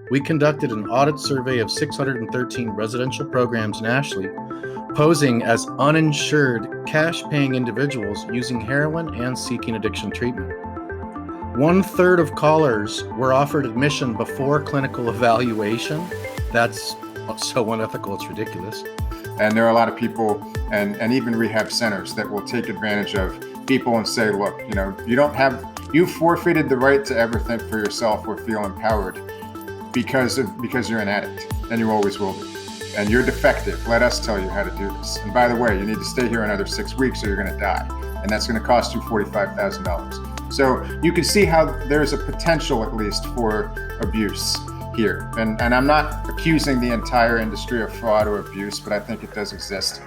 we conducted an audit survey of 613 residential programs nationally, posing as uninsured, cash-paying individuals using heroin and seeking addiction treatment. 1/3 of callers were offered admission before clinical evaluation. That's so unethical, it's ridiculous. And there are a lot of people and even rehab centers that will take advantage of people and say, look, you forfeited the right to ever think for yourself or feel empowered because you're an addict, and you always will be. And you're defective. Let us tell you how to do this. And by the way, you need to stay here another 6 weeks or you're going to die. And that's going to cost you $45,000. So you can see how there's a potential, at least, for abuse here. And I'm not accusing the entire industry of fraud or abuse, but I think it does exist.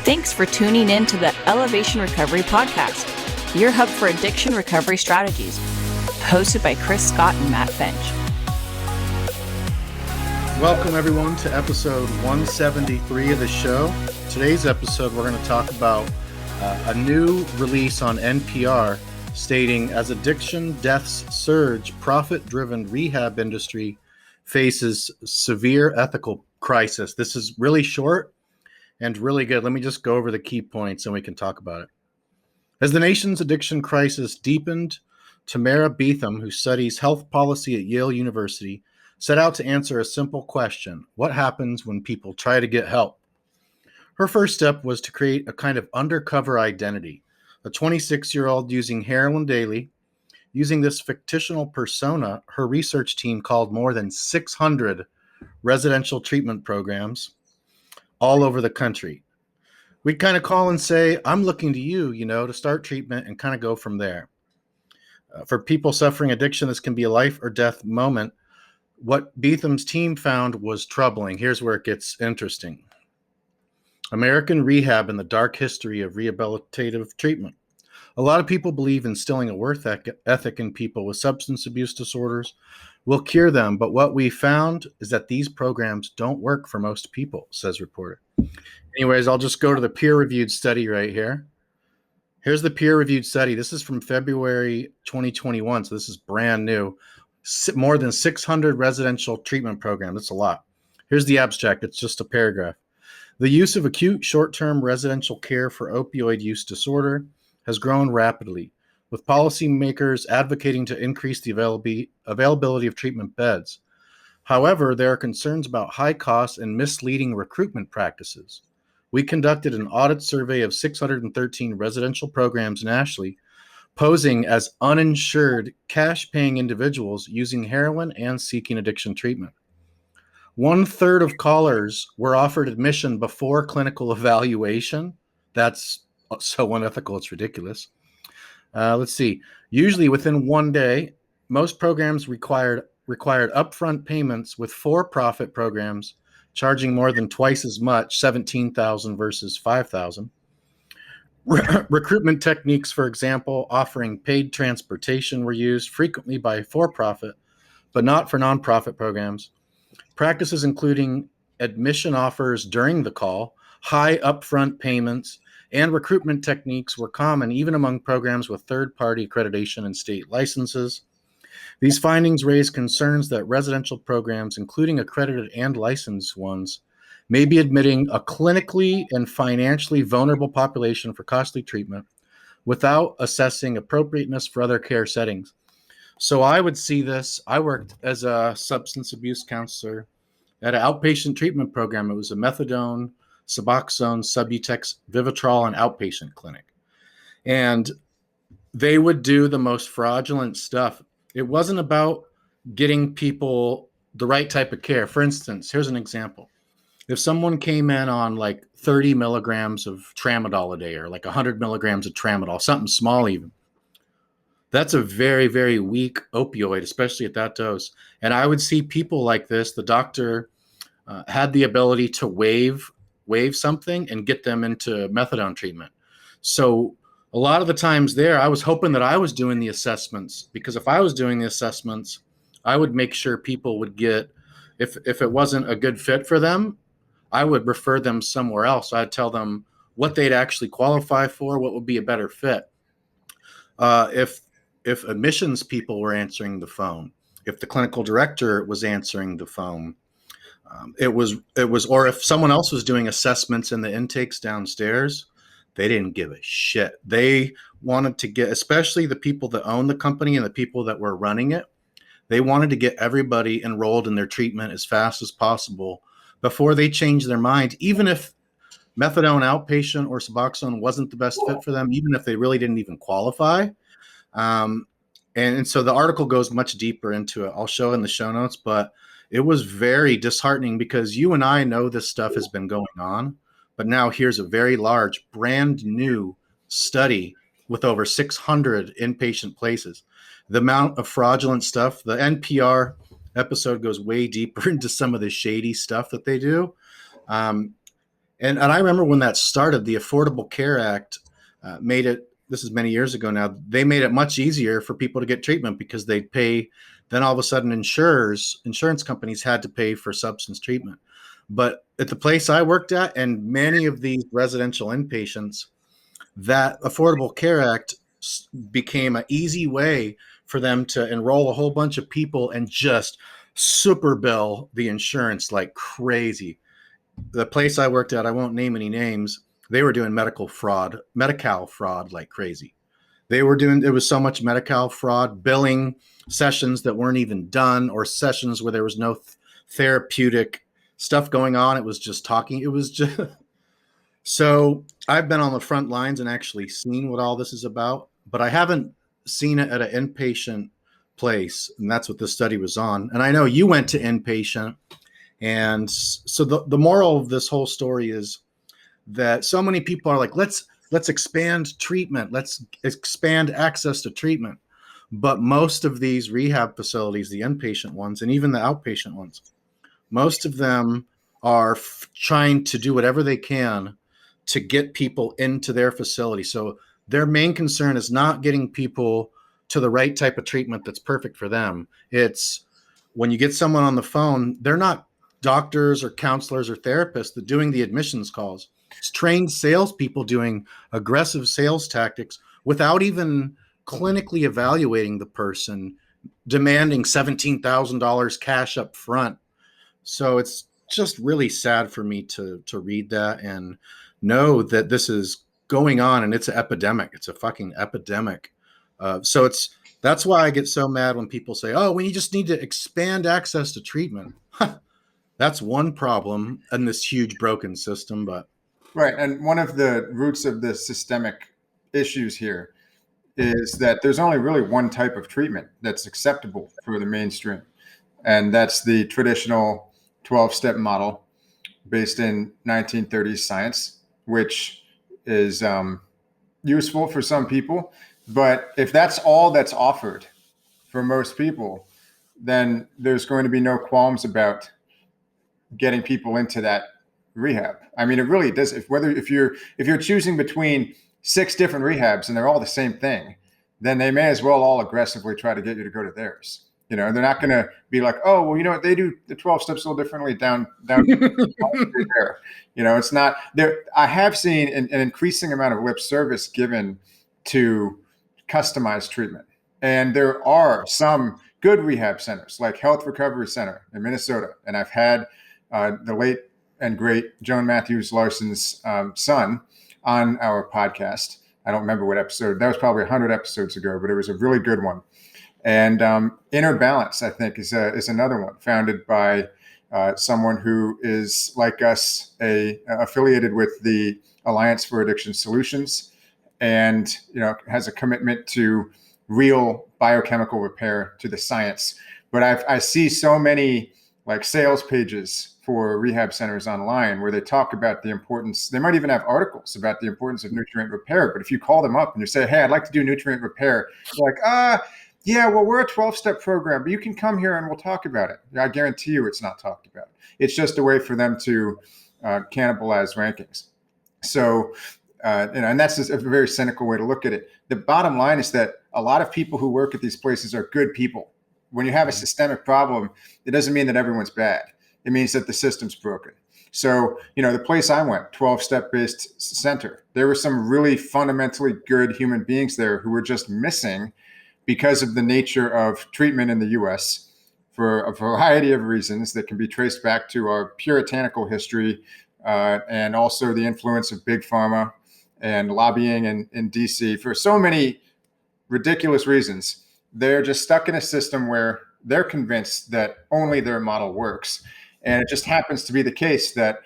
Thanks for tuning in to the Elevation Recovery Podcast, your hub for addiction recovery strategies, hosted by Chris Scott and Matt Finch. Welcome, everyone, to episode 173 of the show. Today's episode, we're going to talk about a new release on NPR stating, as addiction deaths surge, profit-driven rehab industry faces severe ethical crisis. This is really short and really good. Let me just go over the key points and we can talk about it. As the nation's addiction crisis deepened, Tamara Beetham, who studies health policy at Yale University, set out to answer a simple question: what happens when people try to get help? Her first step was to create a kind of undercover identity, a 26-year-old using heroin daily. Using this fictional persona, her research team called more than 600 residential treatment programs all over the country. We'd kind of call and say, I'm looking to you, to start treatment and kind of go from there. For people suffering addiction, this can be a life or death moment. What Beetham's team found was troubling. Here's where it gets interesting. American Rehab and the dark history of rehabilitative treatment. A lot of people believe instilling a work ethic in people with substance abuse disorders will cure them, but what we found is that these programs don't work for most people, says reporter. Anyways, I'll just go to the peer-reviewed study right here. Here's the peer-reviewed study. This is from February 2021, so this is brand new. More than 600 residential treatment programs. That's a lot. Here's the abstract. It's just a paragraph. The use of acute short-term residential care for opioid use disorder has grown rapidly, with policymakers advocating to increase the availability of treatment beds. However, there are concerns about high costs and misleading recruitment practices. We conducted an audit survey of 613 residential programs nationally, posing as uninsured, cash-paying individuals using heroin and seeking addiction treatment. 1/3 of callers were offered admission before clinical evaluation. That's so unethical, it's ridiculous. Let's see. Usually within 1 day, most programs required upfront payments, with for-profit programs charging more than twice as much, $17,000 versus $5,000. Recruitment techniques, for example, offering paid transportation, were used frequently by for-profit, but not for nonprofit programs. Practices including admission offers during the call, high upfront payments, and recruitment techniques were common even among programs with third-party accreditation and state licenses. These findings raise concerns that residential programs, including accredited and licensed ones, may be admitting a clinically and financially vulnerable population for costly treatment without assessing appropriateness for other care settings. So I would see this. I worked as a substance abuse counselor at an outpatient treatment program. It was a methadone, Suboxone, Subutex, Vivitrol, and outpatient clinic. And they would do the most fraudulent stuff. It wasn't about getting people the right type of care. For instance, here's an example. If someone came in on like 30 milligrams of tramadol a day, or like 100 milligrams of tramadol, something small even, that's a very, very weak opioid, especially at that dose. And I would see people like this. The doctor had the ability to waive something and get them into methadone treatment. So a lot of the times there, I was hoping that I was doing the assessments, because if I was doing the assessments, I would make sure people would get, if it wasn't a good fit for them, I would refer them somewhere else. I'd tell them what they'd actually qualify for, what would be a better fit. If admissions people were answering the phone, if the clinical director was answering the phone. It was, or if someone else was doing assessments in the intakes downstairs, they didn't give a shit. They wanted to get, especially the people that own the company and the people that were running it, they wanted to get everybody enrolled in their treatment as fast as possible before they changed their mind, even if methadone outpatient or Suboxone wasn't the best fit for them, even if they really didn't even qualify. Um, and so the article goes much deeper into it. I'll show in the show notes, but it was very disheartening because you and I know this stuff has been going on, but now here's a very large, brand new study with over 600 inpatient places. The amount of fraudulent stuff, the NPR episode goes way deeper into some of the shady stuff that they do. And I remember when that started, the Affordable Care Act made it, this is many years ago now, they made it much easier for people to get treatment because they'd pay. Then all of a sudden insurance companies had to pay for substance treatment. But at the place I worked at and many of these residential inpatients, that Affordable Care Act became an easy way for them to enroll a whole bunch of people and just super bill the insurance like crazy. The place I worked at, I won't name any names, they were doing medical fraud like crazy. They were doing, it was so much Medi-Cal fraud, billing sessions that weren't even done, or sessions where there was no therapeutic stuff going on. It was just talking. It was just, so I've been on the front lines and actually seen what all this is about, but I haven't seen it at an inpatient place. And that's what this study was on. And I know you went to inpatient. And so the moral of this whole story is that so many people are like, let's expand treatment. Let's expand access to treatment. But most of these rehab facilities, the inpatient ones, and even the outpatient ones, most of them are trying to do whatever they can to get people into their facility. So their main concern is not getting people to the right type of treatment that's perfect for them. It's when you get someone on the phone, they're not doctors or counselors or therapists that doing the admissions calls. It's trained salespeople doing aggressive sales tactics without even clinically evaluating the person, demanding $17,000 cash up front. So it's just really sad for me to read that and know that this is going on, and it's an epidemic. It's a fucking epidemic. So that's why I get so mad when people say, "Oh, we just need to expand access to treatment." That's one problem in this huge broken system, but Right. And one of the roots of the systemic issues here is that there's only really one type of treatment that's acceptable for the mainstream. And that's the traditional 12-step model based in 1930s science, which is useful for some people. But if that's all that's offered for most people, then there's going to be no qualms about getting people into that rehab. I mean, it really does. If you're choosing between 6 different rehabs and they're all the same thing, then they may as well all aggressively try to get you to go to theirs. You know, they're not going to be like, "Oh, well, you know what, they do the 12 steps a little differently down there." You know, it's not there. I have seen an increasing amount of lip service given to customized treatment, and there are some good rehab centers like Health Recovery Center in Minnesota, and I've had the late and great Joan Matthews Larson's son on our podcast. I don't remember what episode. That was probably 100 episodes ago, but it was a really good one. And Inner Balance, I think, is another one founded by someone who is like us, affiliated with the Alliance for Addiction Solutions, and has a commitment to real biochemical repair, to the science. But I see so many like sales pages for rehab centers online where they talk about the importance. They might even have articles about the importance of nutrient repair. But if you call them up and you say, "Hey, I'd like to do nutrient repair," they're like, yeah, well, we're a 12-step program, but you can come here and we'll talk about it. I guarantee you it's not talked about. It's just a way for them to cannibalize rankings. So, and that's just a very cynical way to look at it. The bottom line is that a lot of people who work at these places are good people. When you have a systemic problem, it doesn't mean that everyone's bad. It means that the system's broken. So, the place I went, 12-step based center, there were some really fundamentally good human beings there who were just missing because of the nature of treatment in the US for a variety of reasons that can be traced back to our puritanical history and also the influence of big pharma and lobbying in DC for so many ridiculous reasons. They're just stuck in a system where they're convinced that only their model works. And it just happens to be the case that,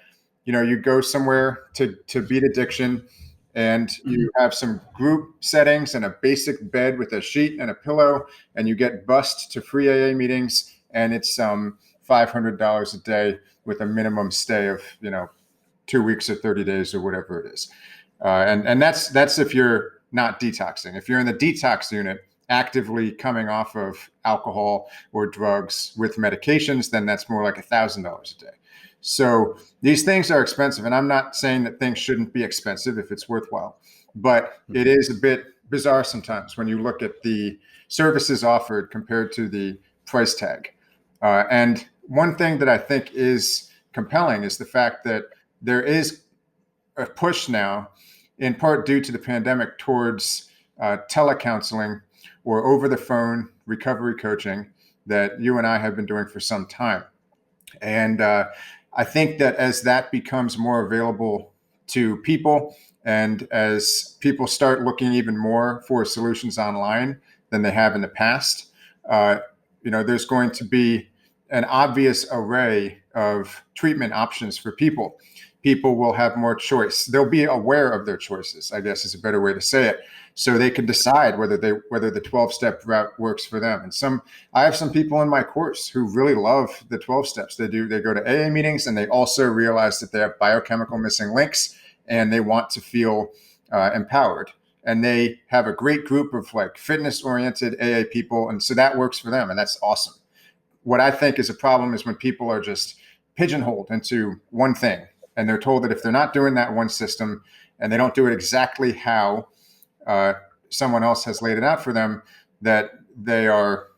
you go somewhere to beat addiction and you have some group settings and a basic bed with a sheet and a pillow, and you get bussed to free AA meetings, and it's $500 a day with a minimum stay of, 2 weeks or 30 days or whatever it is. And that's if you're not detoxing. If you're in the detox unit, actively coming off of alcohol or drugs with medications, then that's more like $1,000 a day. So these things are expensive, and I'm not saying that things shouldn't be expensive if it's worthwhile, but it is a bit bizarre sometimes when you look at the services offered compared to the price tag. And one thing that I think is compelling is the fact that there is a push now, in part due to the pandemic, towards telecounseling or over the phone recovery coaching that you and I have been doing for some time. And I think that as that becomes more available to people, and as people start looking even more for solutions online than they have in the past, there's going to be an obvious array of treatment options for people. People will have more choice. They'll be aware of their choices, I guess is a better way to say it. So they can decide whether the 12-step route works for them. And I have some people in my course who really love the 12 steps. They go to AA meetings, and they also realize that they have biochemical missing links, and they want to feel empowered. And they have a great group of like fitness-oriented AA people, and so that works for them, and that's awesome. What I think is a problem is when people are just pigeonholed into one thing, and they're told that if they're not doing that one system and they don't do it exactly how someone else has laid it out for them, that they are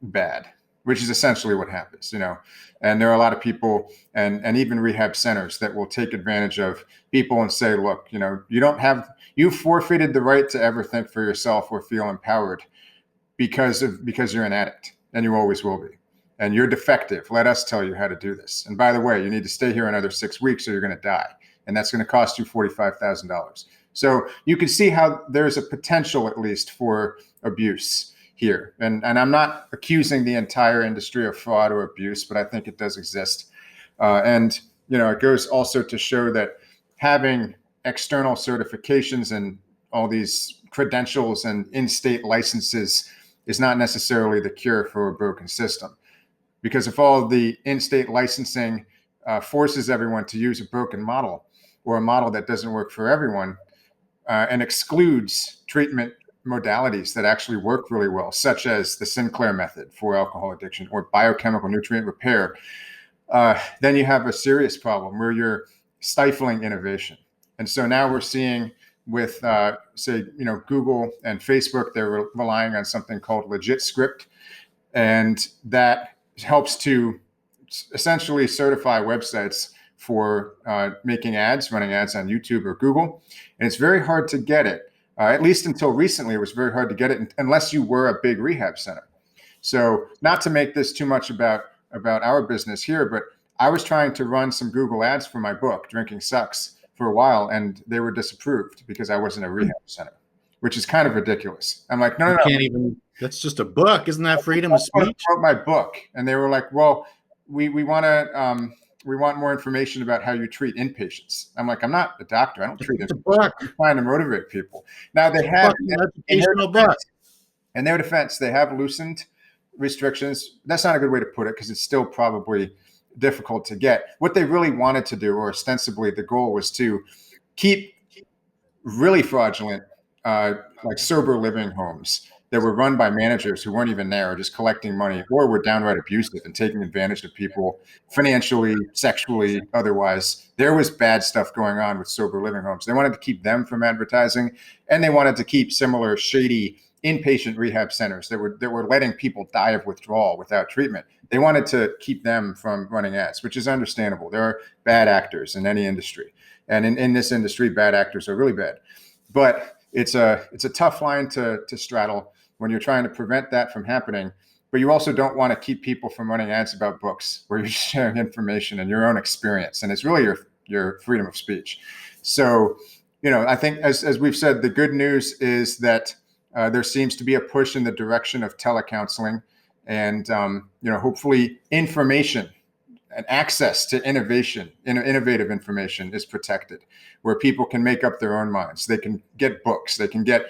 bad, which is essentially what happens, And there are a lot of people and even rehab centers that will take advantage of people and say, look, you forfeited the right to ever think for yourself or feel empowered because you're an addict, and you always will be. And you're defective. Let us tell you how to do this. And by the way, you need to stay here another 6 weeks or you're going to die. And that's going to cost you $45,000. So you can see how there's a potential, at least, for abuse here. And I'm not accusing the entire industry of fraud or abuse, but I think it does exist. And it goes also to show that having external certifications and all these credentials and in-state licenses is not necessarily the cure for a broken system. Because if all the in-state licensing forces everyone to use a broken model or a model that doesn't work for everyone and excludes treatment modalities that actually work really well, such as the Sinclair method for alcohol addiction or biochemical nutrient repair, then you have a serious problem where you're stifling innovation. And so now we're seeing with, Google and Facebook, they're relying on something called Legit Script, and that helps to essentially certify websites for making ads, running ads on YouTube or Google. And it's very hard to get it. At least until recently, it was very hard to get it unless you were a big rehab center. So not to make this too much about our business here, but I was trying to run some Google ads for my book, Drinking Sucks, for a while, and they were disapproved because I wasn't a rehab center, which is kind of ridiculous. I'm like, no. Can't even. That's just a book. Isn't that freedom of speech? I wrote my book, and they were like, well, we want to we want more information about how you treat inpatients. I'm like, I'm not a doctor. I don't treat inpatients. I'm trying to motivate people. Now they have educational book. In their defense, they have loosened restrictions. That's not a good way to put it because it's still probably difficult to get. What they really wanted to do, or ostensibly the goal, was to keep really fraudulent, like sober living homes that were run by managers who weren't even there, or just collecting money, or were downright abusive and taking advantage of people financially, sexually, otherwise. There was bad stuff going on with sober living homes. They wanted to keep them from advertising, and they wanted to keep similar shady inpatient rehab centers that were letting people die of withdrawal without treatment. They wanted to keep them from running ads, which is understandable. There are bad actors in any industry. And in this industry, bad actors are really bad. But it's a tough line to straddle when you're trying to prevent that from happening but you also don't want to keep people from running ads about books where you're sharing information and your own experience. And it's really your freedom of speech. So, I think as we've said, the good news is that there seems to be a push in the direction of telecounseling and, hopefully information and access to innovative information is protected, where people can make up their own minds. They can get books, they can get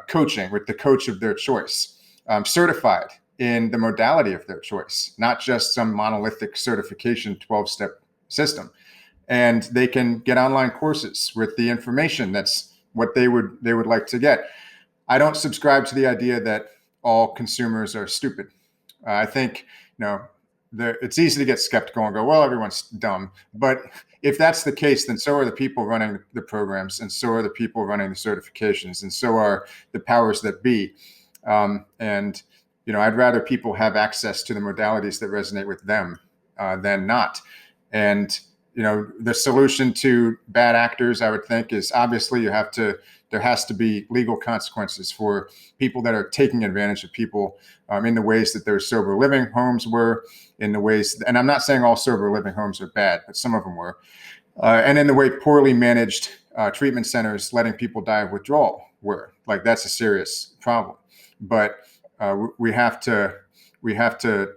coaching with the coach of their choice, certified in the modality of their choice, not just some monolithic certification 12-step system. And they can get online courses with the information that's what they would like to get. I don't subscribe to the idea that all consumers are stupid. I think, it's easy to get skeptical and go, well, everyone's dumb. But if that's the case, then so are the people running the programs, and so are the people running the certifications, and so are the powers that be. And I'd rather people have access to the modalities that resonate with them than not. And the solution to bad actors, I would think, is obviously there has to be legal consequences for people that are taking advantage of people in the ways that their sober living homes were, in the ways, and I'm not saying all sober living homes are bad, but some of them were, and in the way poorly managed treatment centers letting people die of withdrawal were. Like, that's a serious problem. But we have to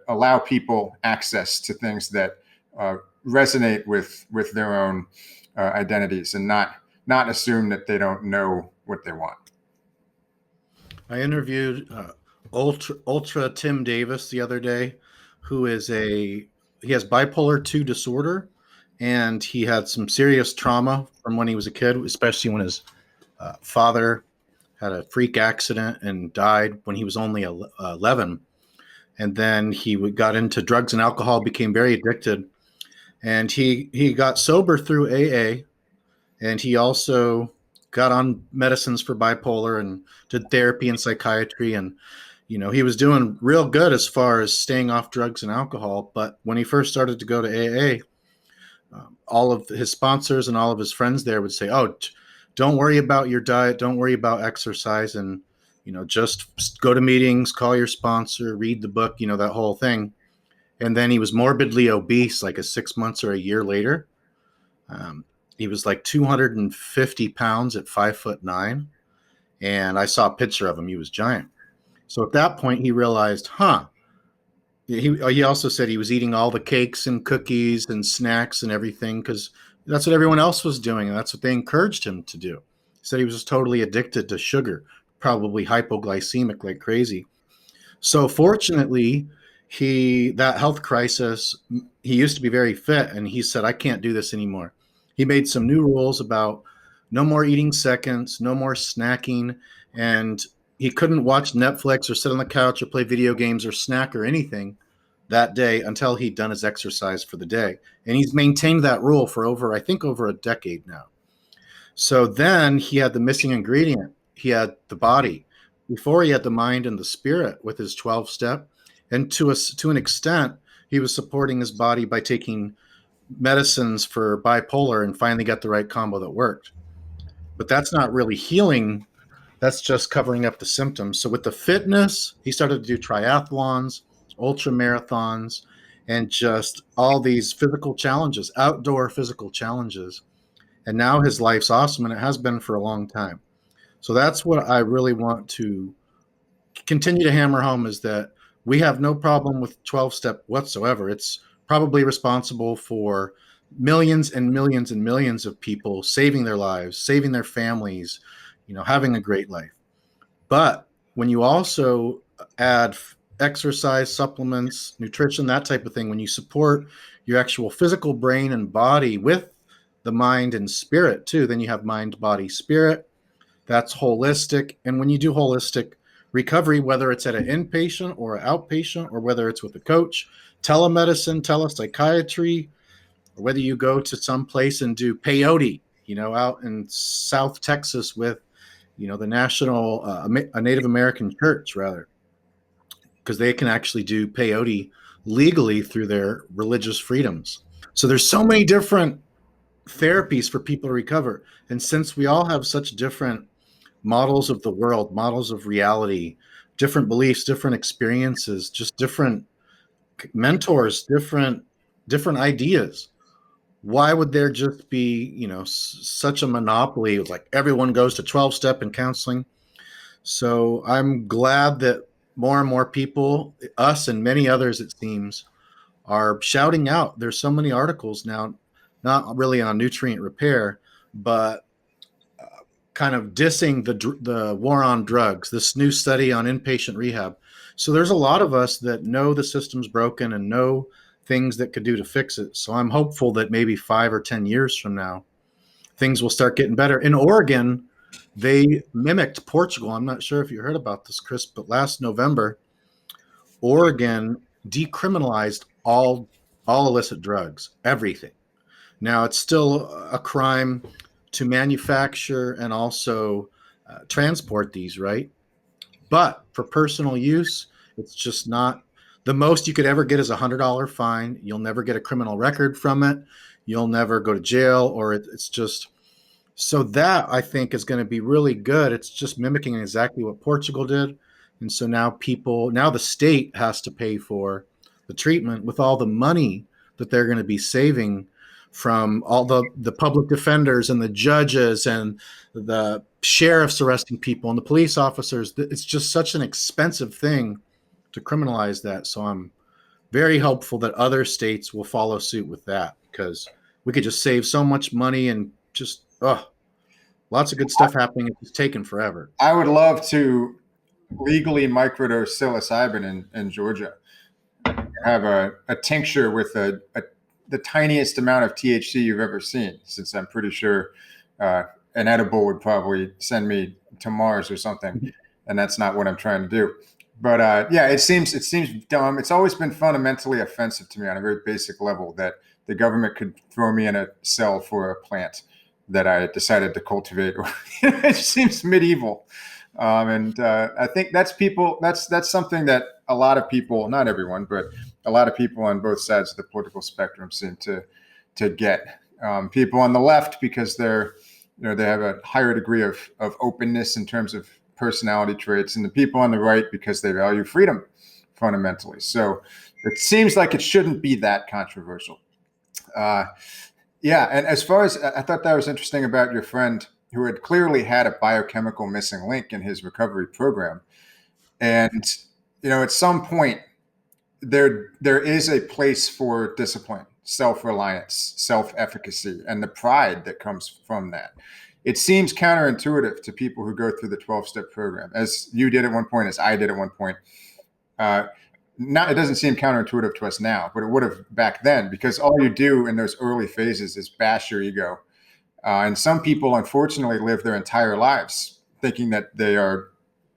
allow people access to things that resonate with their own identities, and not assume that they don't know what they want. I interviewed Ultra Tim Davis the other day, who he has bipolar 2 disorder, and he had some serious trauma from when he was a kid, especially when his father had a freak accident and died when he was only 11. And then he got into drugs and alcohol, became very addicted. And he got sober through AA, and he also got on medicines for bipolar and did therapy and psychiatry. And, he was doing real good as far as staying off drugs and alcohol. But when he first started to go to AA, all of his sponsors and all of his friends there would say, oh, don't worry about your diet. Don't worry about exercise. And, just go to meetings, call your sponsor, read the book, that whole thing. And then he was morbidly obese, like 6 months or a year later. He was like 250 pounds at 5'9". And I saw a picture of him. He was giant. So at that point, he realized, he also said he was eating all the cakes and cookies and snacks and everything because that's what everyone else was doing. And that's what they encouraged him to do. He said he was totally addicted to sugar, probably hypoglycemic like crazy. So fortunately, that health crisis, he used to be very fit, and he said, I can't do this anymore. He made some new rules about no more eating seconds, no more snacking, and he couldn't watch Netflix or sit on the couch or play video games or snack or anything that day until he'd done his exercise for the day. And he's maintained that rule for over a decade now. So then he had the missing ingredient. He had the body. Before, he had the mind and the spirit with his 12-step. And to an extent, he was supporting his body by taking medicines for bipolar and finally got the right combo that worked. But that's not really healing. That's just covering up the symptoms. So with the fitness, he started to do triathlons, ultra marathons, and just all these physical challenges, outdoor physical challenges. And now his life's awesome, and it has been for a long time. So that's what I really want to continue to hammer home, is that we have no problem with 12-step whatsoever. It's probably responsible for millions and millions and millions of people saving their lives, saving their families, having a great life. But when you also add exercise, supplements, nutrition, that type of thing, when you support your actual physical brain and body with the mind and spirit too, then you have mind, body, spirit. That's holistic. And when you do holistic recovery, whether it's at an inpatient or an outpatient, or whether it's with a coach, telemedicine, telepsychiatry, or whether you go to some place and do peyote, out in South Texas with, the national, a Native American church, rather, because they can actually do peyote legally through their religious freedoms. So there's so many different therapies for people to recover. And since we all have such different models of the world, models of reality, different beliefs, different experiences, just different mentors, different ideas. Why would there just be, such a monopoly? It's like everyone goes to 12-step in counseling. So I'm glad that more and more people, us and many others, it seems, are shouting out. There's so many articles now, not really on nutrient repair, but kind of dissing the war on drugs, this new study on inpatient rehab. So there's a lot of us that know the system's broken and know things that could do to fix it. So I'm hopeful that maybe 5 or 10 years from now, things will start getting better. In Oregon, they mimicked Portugal. I'm not sure if you heard about this, Chris, but last November, Oregon decriminalized all illicit drugs, everything. Now, it's still a crime to manufacture and also transport these, right? But for personal use, it's just not. The most you could ever get is $100 fine. You'll never get a criminal record from it. You'll never go to jail, or it's just. So that, I think, is going to be really good. It's just mimicking exactly what Portugal did. And so now the state has to pay for the treatment with all the money that they're going to be saving from all the public defenders and the judges and the sheriffs arresting people and the police officers. It's just such an expensive thing to criminalize that. So I'm very hopeful that other states will follow suit with that, because we could just save so much money and just, lots of good stuff happening. It's taken forever. I would love to legally microdose psilocybin in Georgia. Have a tincture with the tiniest amount of THC you've ever seen, since I'm pretty sure an edible would probably send me to Mars or something, and that's not what I'm trying to do. But it seems dumb. It's always been fundamentally offensive to me on a very basic level that the government could throw me in a cell for a plant that I decided to cultivate. It seems medieval. And I think that's something that a lot of people, not everyone, but a lot of people on both sides of the political spectrum seem to get. People on the left, because they have a higher degree of openness in terms of personality traits, and the people on the right because they value freedom fundamentally. So it seems like it shouldn't be that controversial. And as far as, I thought that was interesting about your friend who had clearly had a biochemical missing link in his recovery program. And, at some point there is a place for discipline, self-reliance, self-efficacy, and the pride that comes from that. It seems counterintuitive to people who go through the 12-step program, as you did at one point, as I did at one point. It doesn't seem counterintuitive to us now, but it would have back then, because all you do in those early phases is bash your ego. And some people, unfortunately, live their entire lives thinking that they are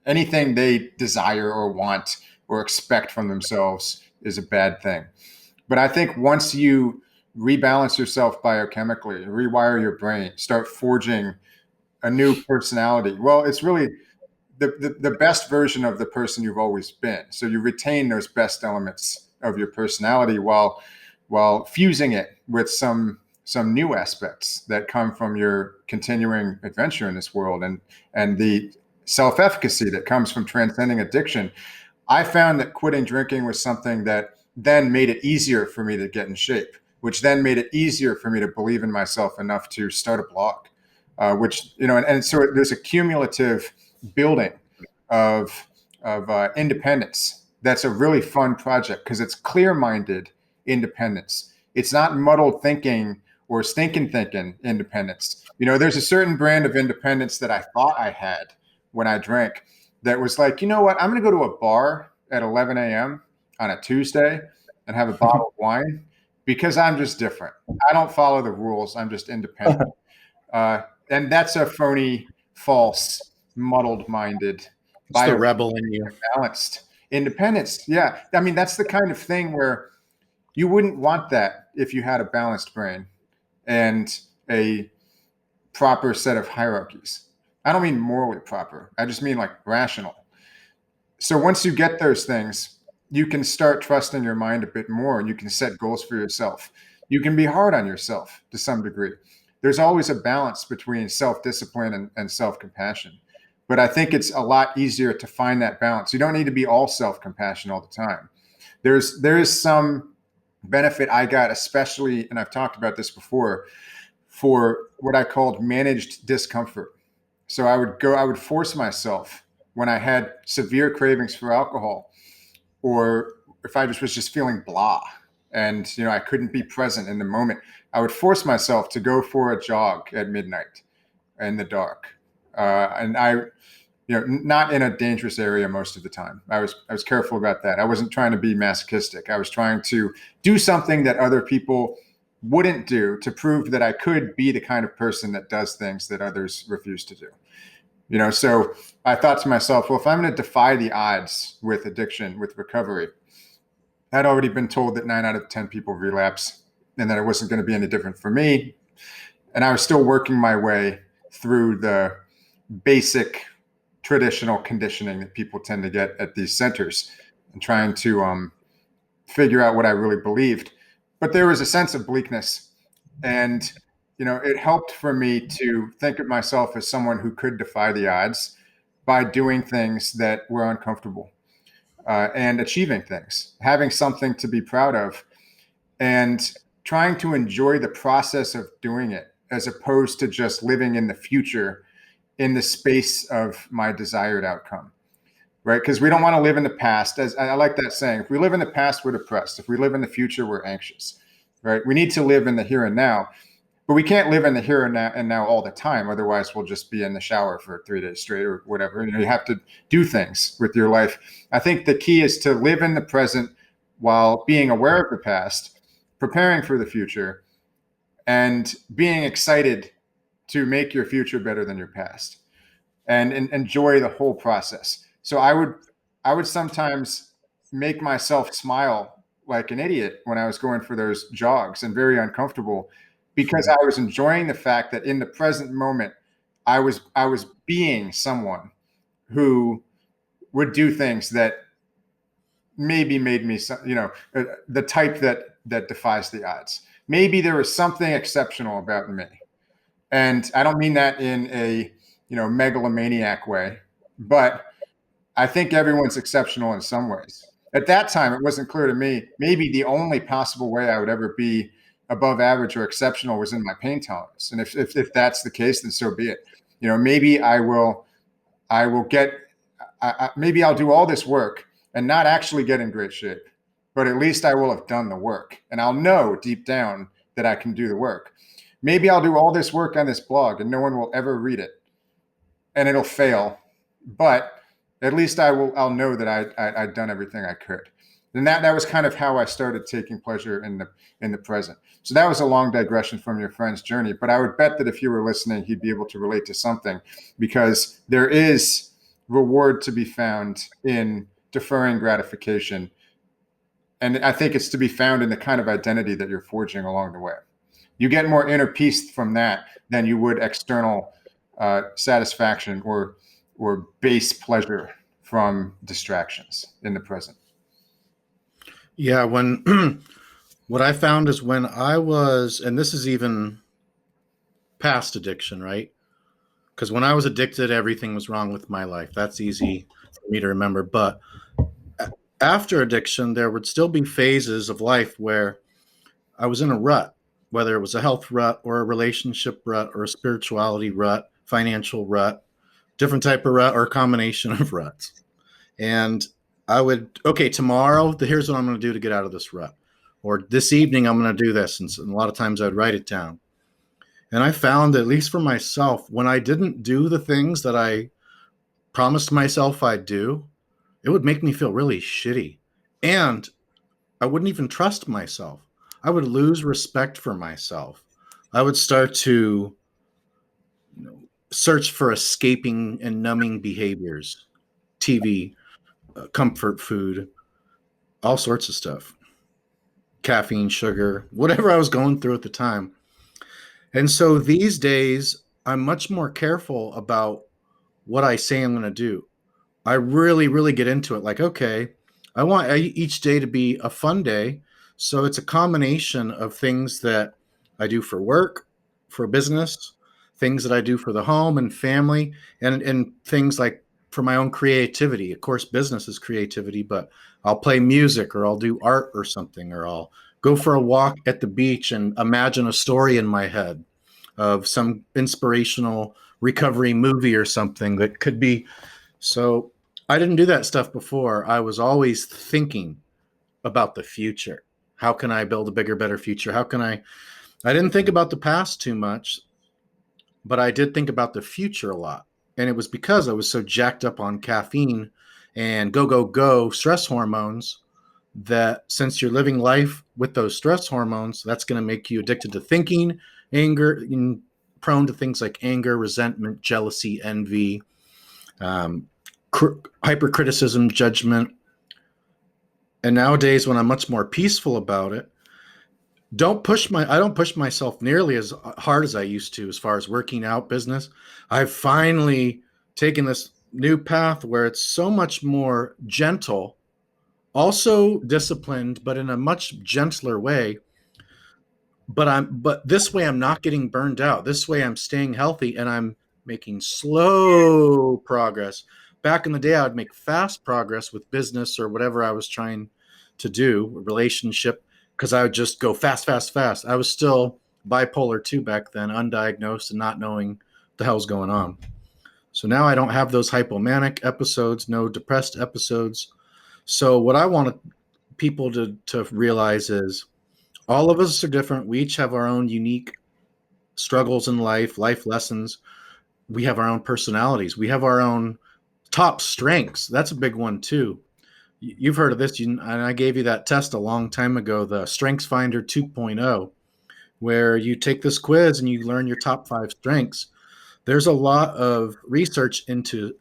anything they desire or want or expect from themselves is a bad thing. But I think once you rebalance yourself biochemically, rewire your brain, start forging a new personality, well, it's really the best version of the person you've always been. So you retain those best elements of your personality while fusing it with some new aspects that come from your continuing adventure in this world, and the self-efficacy that comes from transcending addiction. I found that quitting drinking was something that then made it easier for me to get in shape, which then made it easier for me to believe in myself enough to start a blog, and so there's a cumulative building of independence. That's a really fun project because it's clear-minded independence. It's not muddled thinking or stinking thinking independence. There's a certain brand of independence that I thought I had when I drank that was like, you know what, I'm going to go to a bar at 11 a.m. on a Tuesday and have a bottle of wine because I'm just different. I don't follow the rules. I'm just independent. And that's a phony, false, muddled-minded, It's the rebel in you. balanced independence. Yeah. I mean, that's the kind of thing where you wouldn't want that if you had a balanced brain and a proper set of hierarchies. I don't mean morally proper. I just mean like rational. So once you get those things, you can start trusting your mind a bit more, and you can set goals for yourself. You can be hard on yourself to some degree. There's always a balance between self-discipline and self-compassion. But I think it's a lot easier to find that balance. You don't need to be all self-compassion all the time. There is some benefit I got, especially, and I've talked about this before, for what I called managed discomfort. So I would force myself when I had severe cravings for alcohol, or if I was just feeling blah and I couldn't be present in the moment, I would force myself to go for a jog at midnight in the dark. And I, not in a dangerous area most of the time. I was careful about that. I wasn't trying to be masochistic. I was trying to do something that other people wouldn't do to prove that I could be the kind of person that does things that others refuse to do. So I thought to myself, well, if I'm going to defy the odds with addiction, with recovery, I'd already been told that 9 out of 10 people relapse and that it wasn't going to be any different for me. And I was still working my way through the basic traditional conditioning that people tend to get at these centers and trying to figure out what I really believed. But there was a sense of bleakness, and it helped for me to think of myself as someone who could defy the odds by doing things that were uncomfortable and achieving things, having something to be proud of, and trying to enjoy the process of doing it as opposed to just living in the future in the space of my desired outcome. Right? Because we don't want to live in the past. As I like that saying, if we live in the past, we're depressed. If we live in the future, we're anxious. Right? We need to live in the here and now, but we can't live in the here and now all the time. Otherwise, we'll just be in the shower for 3 days straight or whatever. You have to do things with your life. I think the key is to live in the present while being aware of the past, preparing for the future, and being excited to make your future better than your past, and enjoy the whole process. So I would sometimes make myself smile like an idiot when I was going for those jogs, and very uncomfortable, because I was enjoying the fact that in the present moment, I was being someone who would do things that maybe made me, the type that defies the odds. Maybe there was something exceptional about me. And I don't mean that in a, megalomaniac way, but I think everyone's exceptional in some ways. At that time, it wasn't clear to me. Maybe the only possible way I would ever be above average or exceptional was in my pain tolerance. And if that's the case, then so be it. Maybe I will get, maybe I'll do all this work and not actually get in great shape, but at least I will have done the work, and I'll know deep down that I can do the work. Maybe I'll do all this work on this blog and no one will ever read it, and it'll fail, but at least I'll know that I'd done everything I could. And that was kind of how I started taking pleasure in the present. So that was a long digression from your friend's journey, but I would bet that if you were listening, he'd be able to relate to something, because there is reward to be found in deferring gratification. And I think it's to be found in the kind of identity that you're forging along the way. You get more inner peace from that than you would external satisfaction or base pleasure from distractions in the present. Yeah, when what I found is when I was, and this is even past addiction, right? Because when I was addicted, everything was wrong with my life. That's easy for me to remember. But after addiction, there would still be phases of life where I was in a rut, whether it was a health rut or a relationship rut or a spirituality rut, financial rut, different type of rut, or a combination of ruts. And I would, okay, tomorrow, here's what I'm going to do to get out of this rut. Or this evening, I'm going to do this. And a lot of times I'd write it down. And I found, at least for myself, when I didn't do the things that I promised myself I'd do, it would make me feel really shitty. And I wouldn't even trust myself. I would lose respect for myself. I would start to search for escaping and numbing behaviors, TV, comfort food, all sorts of stuff, caffeine, sugar, whatever I was going through at the time. And so these days, I'm much more careful about what I say I'm going to do. I really, really get into it. Like, okay, I want each day to be a fun day. So it's a combination of things that I do for work, for business, things that I do for the home and family, and things like for my own creativity. Of course, business is creativity, but I'll play music, or I'll do art or something, or I'll go for a walk at the beach and imagine a story in my head of some inspirational recovery movie or something that could be. So I didn't do that stuff before. I was always thinking about the future. How can I build a bigger, better future? How can I didn't think about the past too much, but I did think about the future a lot. And it was because I was so jacked up on caffeine and go, go, go stress hormones, that since you're living life with those stress hormones, that's going to make you addicted to thinking, anger, and prone to things like anger, resentment, jealousy, envy, um, hypercriticism, judgment. And nowadays, when I'm much more peaceful about it, I don't push myself nearly as hard as I used to as far as working out, business. I've finally taken this new path where it's so much more gentle, also disciplined, but in a much gentler way. But this way I'm not getting burned out. This way I'm staying healthy, and I'm making slow progress. Back in the day, I would make fast progress with business or whatever I was trying to do, relationship, because I would just go fast, fast, fast. I was still bipolar 2 back then, undiagnosed and not knowing what the hell's going on. So now I don't have those hypomanic episodes, no depressed episodes. So what I want people to realize is all of us are different. We each have our own unique struggles in life lessons. We have our own personalities. We have our own top strengths. That's a big one too. You've heard of this, and I gave you that test a long time ago, the Strengths Finder 2.0, where you take this quiz and you learn your top 5 strengths. There's a lot of research into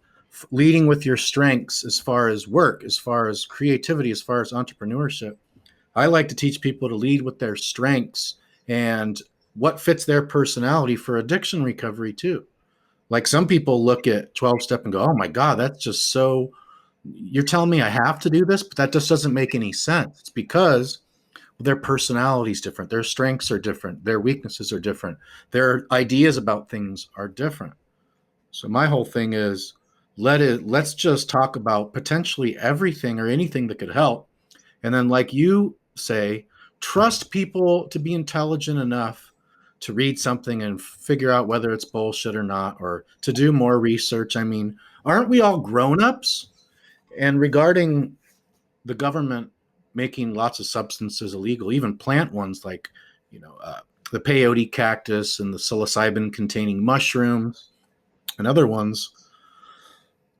leading with your strengths as far as work, as far as creativity, as far as entrepreneurship. I like to teach people to lead with their strengths and what fits their personality for addiction recovery too. Like some people look at 12-step and go, oh my God, that's just so, you're telling me I have to do this, but that just doesn't make any sense. It's because their personality is different. Their strengths are different. Their weaknesses are different. Their ideas about things are different. So my whole thing is let's just talk about potentially everything or anything that could help. And then, like you say, trust people to be intelligent enough to read something and figure out whether it's bullshit or not, or to do more research. I mean, aren't we all grown-ups? And regarding the government making lots of substances illegal, even plant ones like, the peyote cactus and the psilocybin containing mushrooms and other ones.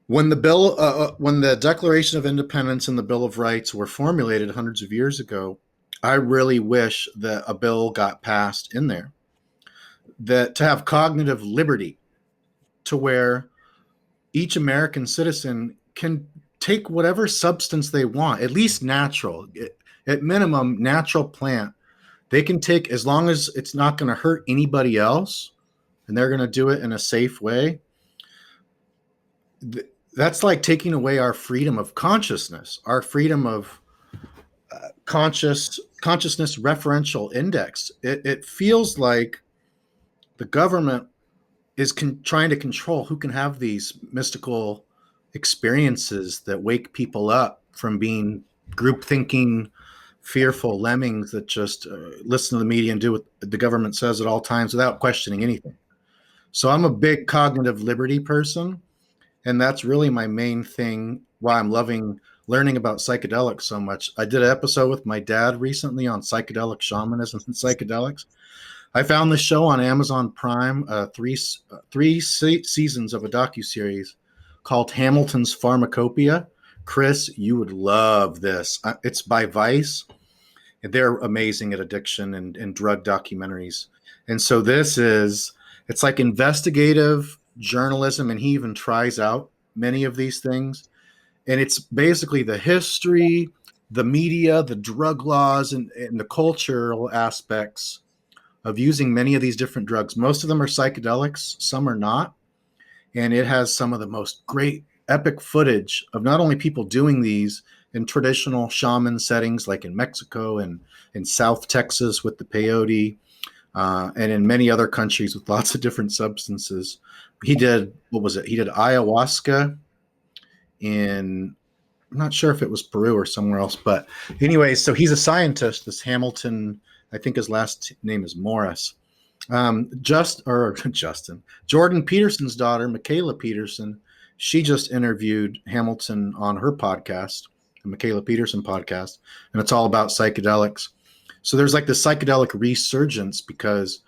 When the Declaration of Independence and the Bill of Rights were formulated hundreds of years ago, I really wish that a bill got passed in there that to have cognitive liberty, to where each American citizen can take whatever substance they want, at least natural, at minimum natural plant. They can take, as long as it's not going to hurt anybody else and they're going to do it in a safe way. That's like taking away our freedom of consciousness, our freedom of consciousness referential index. It feels like the government is trying to control who can have these mystical experiences that wake people up from being group thinking, fearful lemmings that just listen to the media and do what the government says at all times without questioning anything. So I'm a big cognitive liberty person. And that's really my main thing, why I'm loving learning about psychedelics so much. I did an episode with my dad recently on psychedelic shamanism and psychedelics. I found this show on Amazon Prime, three seasons of a docuseries called Hamilton's Pharmacopoeia. Chris, you would love this. It's by Vice. They're amazing at addiction and drug documentaries. And so it's like investigative journalism, and he even tries out many of these things. And it's basically the history, the media, the drug laws, and the cultural aspects of using many of these different drugs. Most of them are psychedelics, some are not. And it has some of the most great epic footage of not only people doing these in traditional shaman settings, like in Mexico and in South Texas with the peyote, and in many other countries with lots of different substances. He did, what was it? He did ayahuasca in, I'm not sure if it was Peru or somewhere else, but anyway, so he's a scientist, this Hamilton, I think his last name is Morris. Jordan Peterson's daughter, Michaela Peterson, she just interviewed Hamilton on her podcast, the Michaela Peterson podcast, and it's all about psychedelics. So there's like the psychedelic resurgence because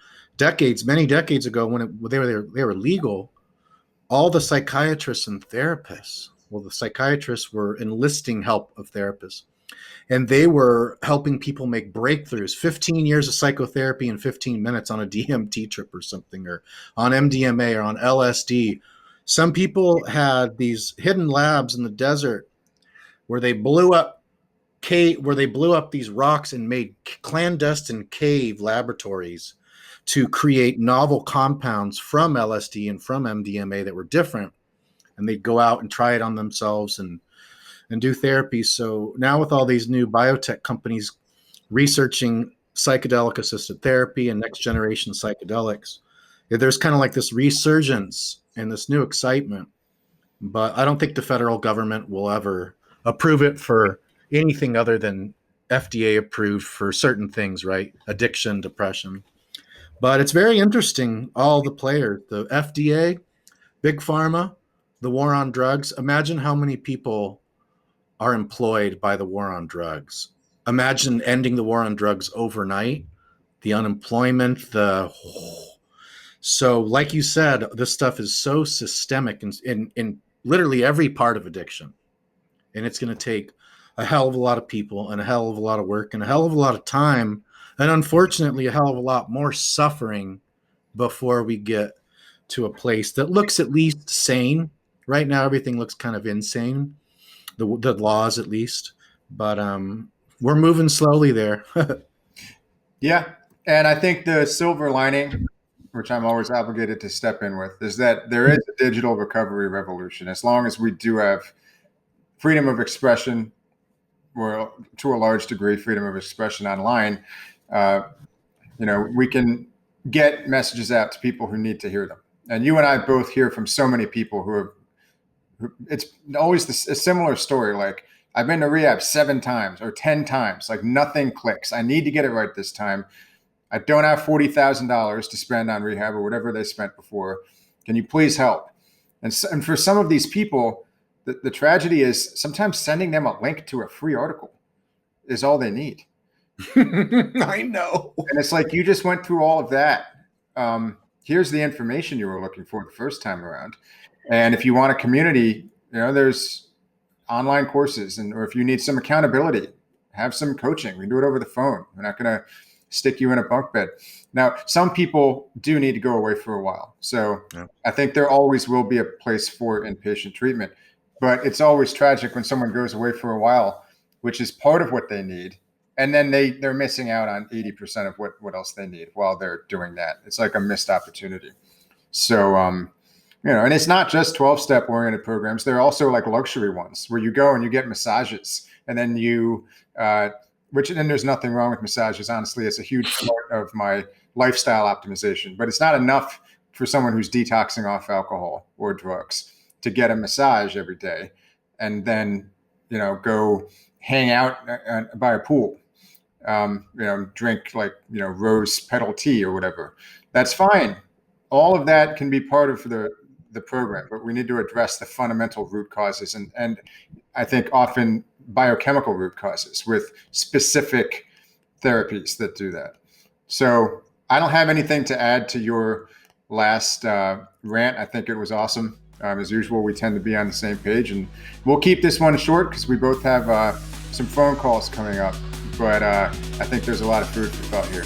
many decades ago, when they were legal, all the psychiatrists and therapists, the psychiatrists were enlisting help of therapists, and they were helping people make breakthroughs. 15 years of psychotherapy in 15 minutes on a DMT trip or something, or on MDMA or on LSD. Some people had these hidden labs in the desert where they blew up these rocks and made clandestine cave laboratories to create novel compounds from LSD and from MDMA that were different. And they'd go out and try it on themselves and do therapy. So now with all these new biotech companies researching psychedelic assisted therapy and next generation psychedelics, there's kind of like this resurgence and this new excitement. But I don't think the federal government will ever approve it for anything other than FDA approved for certain things, right? Addiction, depression. But it's very interesting, all the players, the FDA, Big Pharma, the war on drugs. Imagine how many people are employed by the war on drugs. Imagine ending the war on drugs overnight, the unemployment, so like you said, this stuff is so systemic in literally every part of addiction. And it's going to take a hell of a lot of people and a hell of a lot of work and a hell of a lot of time. And unfortunately, a hell of a lot more suffering before we get to a place that looks at least sane. Right now, everything looks kind of insane, the laws at least. But we're moving slowly there. Yeah. And I think the silver lining, which I'm always obligated to step in with, is that there is a digital recovery revolution. As long as we do have freedom of expression, or to a large degree, freedom of expression online, we can get messages out to people who need to hear them. And you and I both hear from so many people it's always a similar story. Like, I've been to rehab 7 times or 10 times, like nothing clicks. I need to get it right this time. I don't have $40,000 to spend on rehab or whatever they spent before. Can you please help? And for some of these people, the tragedy is sometimes sending them a link to a free article is all they need. I know. And it's like, you just went through all of that. Here's the information you were looking for the first time around. And if you want a community, there's online courses, or if you need some accountability, have some coaching. We can do it over the phone. We're not going to stick you in a bunk bed. Now, some people do need to go away for a while. So yeah. I think there always will be a place for inpatient treatment, but it's always tragic when someone goes away for a while, which is part of what they need. And then they're missing out on 80% of what else they need while they're doing that. It's like a missed opportunity. So, and it's not just 12-step oriented programs. There are also like luxury ones where you go and you get massages, and then and there's nothing wrong with massages. Honestly, it's a huge part of my lifestyle optimization, but it's not enough for someone who's detoxing off alcohol or drugs to get a massage every day and then, go hang out by a pool, drink rose petal tea or whatever. That's fine. All of that can be part of the program, but we need to address the fundamental root causes and I think often biochemical root causes with specific therapies that do that. So I don't have anything to add to your last rant. I think it was awesome. As usual, we tend to be on the same page, and we'll keep this one short because we both have some phone calls coming up, but I think there's a lot of food for thought here.